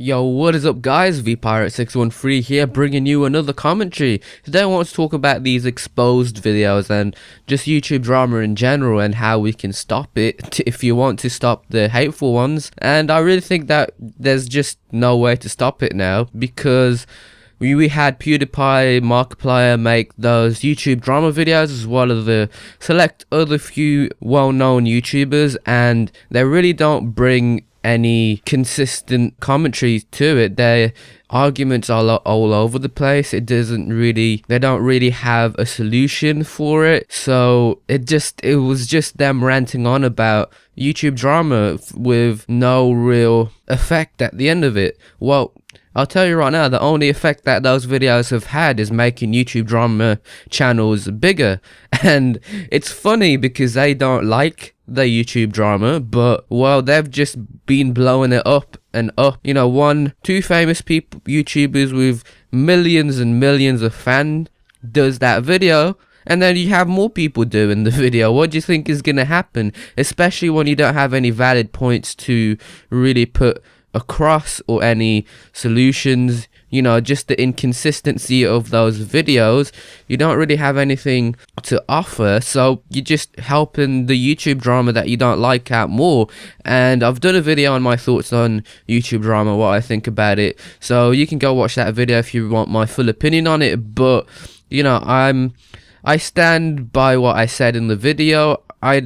Yo, what is up guys, VPirate613 here, bringing you another commentary. Today I want to talk about these exposed videos and just YouTube drama in general and how we can stop it if you want to stop the hateful ones. And I really think that there's just no way to stop it now, because we had PewDiePie, Markiplier make those YouTube drama videos as well as the select other few well-known YouTubers, and they really don't bring any consistent commentary to it. Their arguments are all over the place. They don't really have a solution for it. So it was just them ranting on about YouTube drama with no real effect at the end of it. Well, I'll tell you right now, the only effect that those videos have had is making YouTube drama channels bigger. And it's funny because they don't like the YouTube drama, but well, they've just been blowing it up and up. You know, two famous YouTubers with millions and millions of fans does that video, and then you have more people doing the video. What do you think is gonna happen? Especially when you don't have any valid points to really put across or any solutions. You know, just the inconsistency of those videos. You don't really have anything to offer, so you're just helping the YouTube drama that you don't like out more. And I've done a video on my thoughts on YouTube drama, what I think about it, so you can go watch that video if you want my full opinion on it. But you know, I stand by what I said in the video. I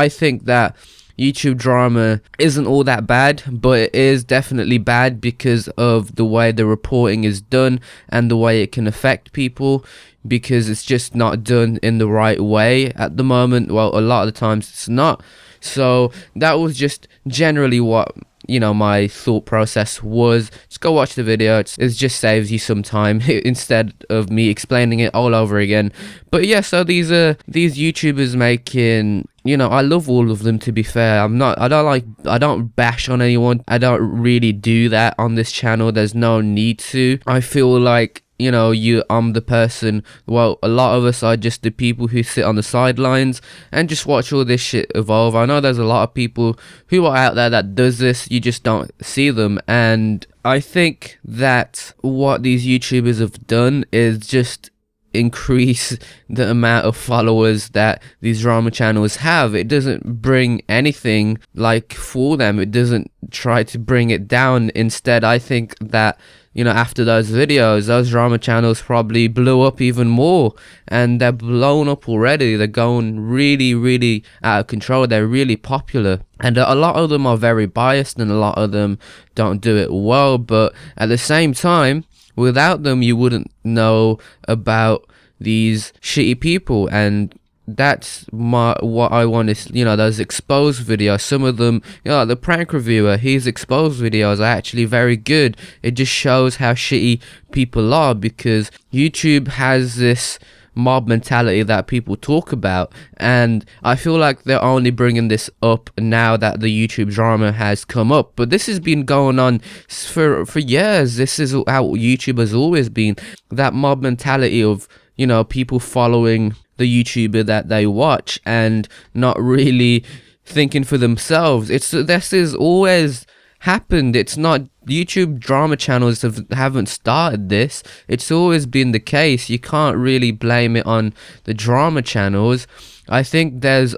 think that YouTube drama isn't all that bad, but it is definitely bad because of the way the reporting is done and the way it can affect people, because it's just not done in the right way at the moment. Well, a lot of the times it's not. So that was just generally what, you know, my thought process was. Just go watch the video. It just saves you some time instead of me explaining it all over again. But yeah, so these YouTubers making, you know, I love all of them, to be fair. I don't bash on anyone. I don't really do that on this channel. There's no need to. I feel like, you know, I'm the person, well, a lot of us are just the people who sit on the sidelines and just watch all this shit evolve. I know there's a lot of people who are out there that does this, you just don't see them. And I think that what these YouTubers have done is just increase the amount of followers that these drama channels have. It doesn't bring anything like for them. It doesn't try to bring it down. Instead, I think that, you know, after those videos, those drama channels probably blew up even more, and they're blown up already. They're going really, really out of control. They're really popular, and a lot of them are very biased, and a lot of them don't do it well. But at the same time, without them, you wouldn't know about these shitty people. And that's what I want to, you know, those exposed videos. Some of them, you know, the prank reviewer, his exposed videos are actually very good. It just shows how shitty people are, because YouTube has this mob mentality that people talk about, and I feel like they're only bringing this up now that the YouTube drama has come up. But this has been going on for years. This is how YouTube has always been, that mob mentality of, you know, people following the YouTuber that they watch and not really thinking for themselves. This has always happened. It's not, YouTube drama channels haven't started this. It's always been the case. You can't really blame it on the drama channels. I think there's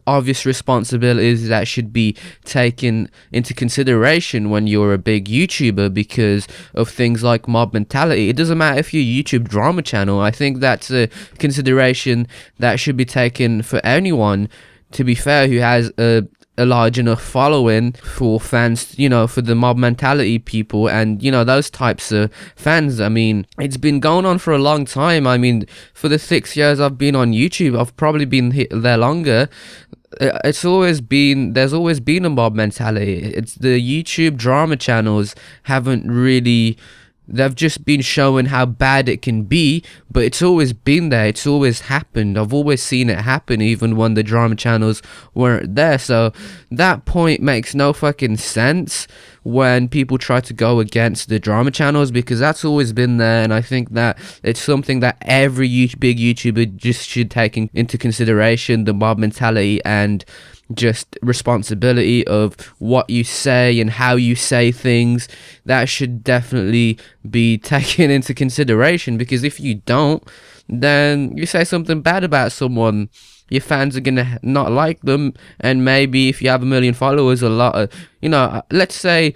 obvious responsibilities that should be taken into consideration when you're a big YouTuber, because of things like mob mentality. It doesn't matter if you're a YouTube drama channel. I think that's a consideration that should be taken for anyone, to be fair, who has a large enough following for fans, you know, for the mob mentality people and, you know, those types of fans. I mean, it's been going on for a long time. I mean, for the 6 years I've been on YouTube, I've probably been there longer. There's always been a mob mentality. It's the YouTube drama channels haven't really, they've just been showing how bad it can be, but it's always been there. It's always happened. I've always seen it happen, even when the drama channels weren't there. So that point makes no fucking sense. when people try to go against the drama channels, because that's always been there, and I think that it's something that every big YouTuber just should take into consideration, the mob mentality and just responsibility of what you say and how you say things. That should definitely be taken into consideration, because if you don't, then you say something bad about someone, your fans are gonna not like them, and maybe if you have 1 million followers, a lot of, let's say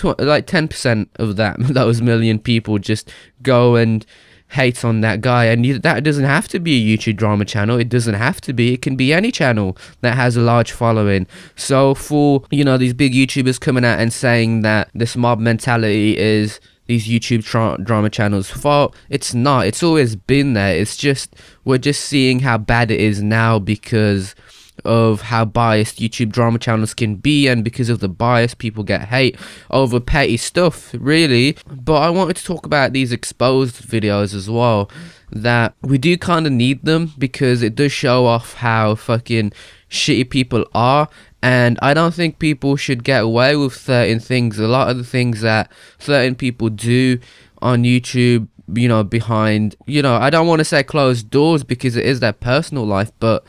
like 10% of those million people just go and hate on that guy, and that doesn't have to be a YouTube drama channel. It doesn't have to be. It can be any channel that has a large following. So for these big YouTubers coming out and saying that this mob mentality is these YouTube drama channels' fault, it's not. It's always been there. It's just we're just seeing how bad it is now because of how biased YouTube drama channels can be, and because of the bias, people get hate over petty stuff, really. But I wanted to talk about these exposed videos as well, that we do kind of need them, because it does show off how fucking shitty people are. And I don't think people should get away with certain things. A lot of the things that certain people do on YouTube, behind, I don't want to say closed doors, because it is their personal life, but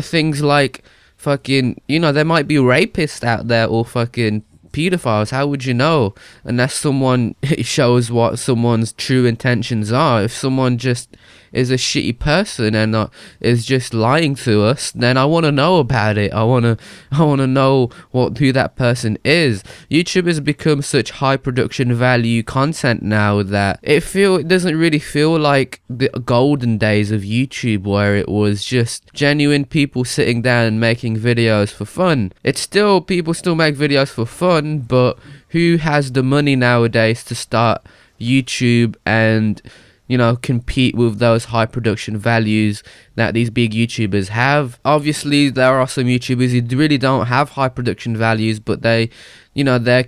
things like fucking, there might be rapists out there, or fucking pedophiles. How would you know unless someone shows what someone's true intentions are? If someone just is a shitty person and is just lying to us, then I want to know about it. I want to know who that person is. YouTube has become such high production value content now that it doesn't really feel like the golden days of YouTube, where it was just genuine people sitting down and making videos for fun. People still make videos for fun, but who has the money nowadays to start YouTube and compete with those high production values that these big YouTubers have? Obviously, there are some YouTubers who really don't have high production values, but they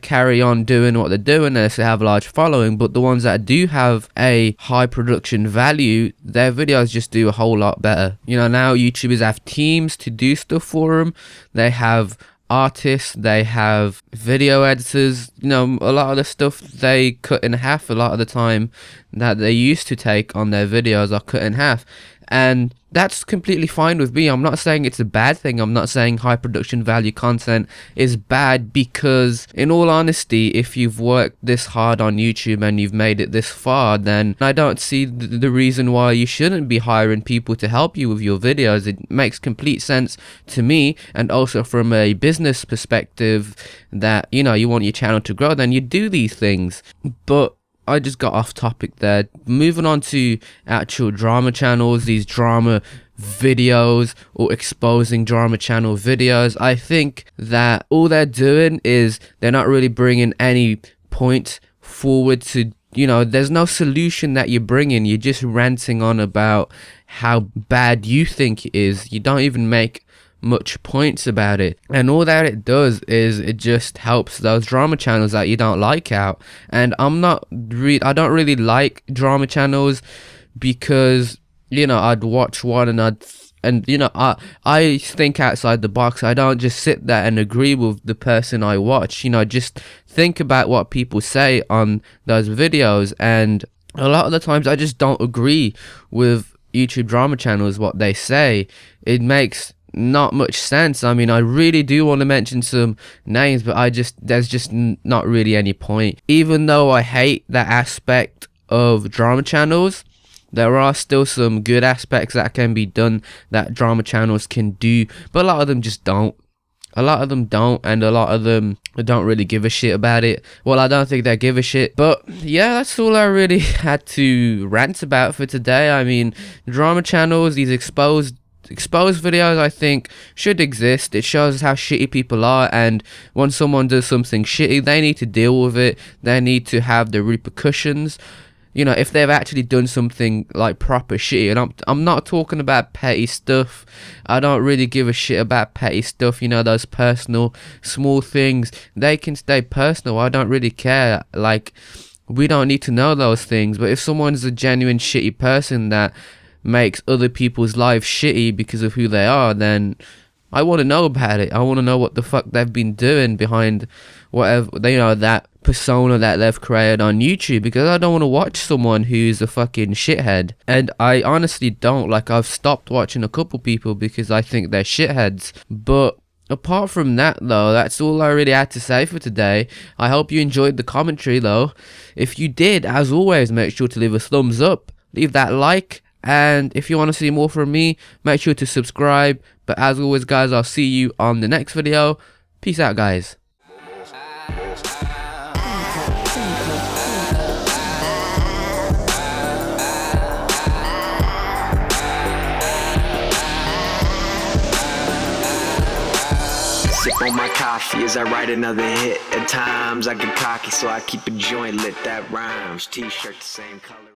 carry on doing what they're doing, and they have a large following. But the ones that do have a high production value, their videos just do a whole lot better. Now YouTubers have teams to do stuff for them. They have artists, they have video editors. A lot of the stuff they cut in half a lot of the time that they used to take on their videos are cut in half, and that's completely fine with me. I'm not saying it's a bad thing. I'm not saying high production value content is bad, because in all honesty, if you've worked this hard on YouTube and you've made it this far, then I don't see the reason why you shouldn't be hiring people to help you with your videos. It makes complete sense to me, and also from a business perspective, that you want your channel to grow, then you do these things. But I just got off topic there. Moving on to actual drama channels, these drama videos or exposing drama channel videos, I think that all they're doing is they're not really bringing any point forward to, there's no solution that you're bringing. You're just ranting on about how bad you think it is. You don't even make much points about it, and all that it does is it just helps those drama channels that you don't like out. And I don't really like drama channels, because I'd watch one and I think outside the box. I don't just sit there and agree with the person I watch. Just think about what people say on those videos, and a lot of the times I just don't agree with YouTube drama channels, what they say. It makes not much sense. I mean, I really do want to mention some names, but there's just not really any point. Even though I hate that aspect of drama channels, there are still some good aspects that can be done that drama channels can do, but a lot of them just don't. A lot of them don't, and a lot of them don't really give a shit about it. Well, I don't think they give a shit. But yeah, that's all I really had to rant about for today. I mean, drama channels, these exposed videos, I think should exist. It shows how shitty people are, and when someone does something shitty, they need to deal with it. They need to have the repercussions. If they've actually done something like proper shitty. And I'm not talking about petty stuff. I don't really give a shit about petty stuff. Those personal small things, they can stay personal. I don't really care. Like, we don't need to know those things. But if someone's a genuine shitty person that makes other people's lives shitty because of who they are, then I want to know about it. I want to know what the fuck they've been doing behind whatever, you know, that persona that they've created on YouTube, because I don't want to watch someone who's a fucking shithead. And I honestly don't. Like, I've stopped watching a couple people because I think they're shitheads. But apart from that, though, that's all I really had to say for today. I hope you enjoyed the commentary, though. If you did, as always, make sure to leave a thumbs up, leave that like, and if you want to see more from me, make sure to subscribe. But as always, guys, I'll see you on the next video. Peace out, guys. Sip on my coffee as I write another hit. At times I get cocky, so I keep a joint lit that rhymes. T-shirt the same color.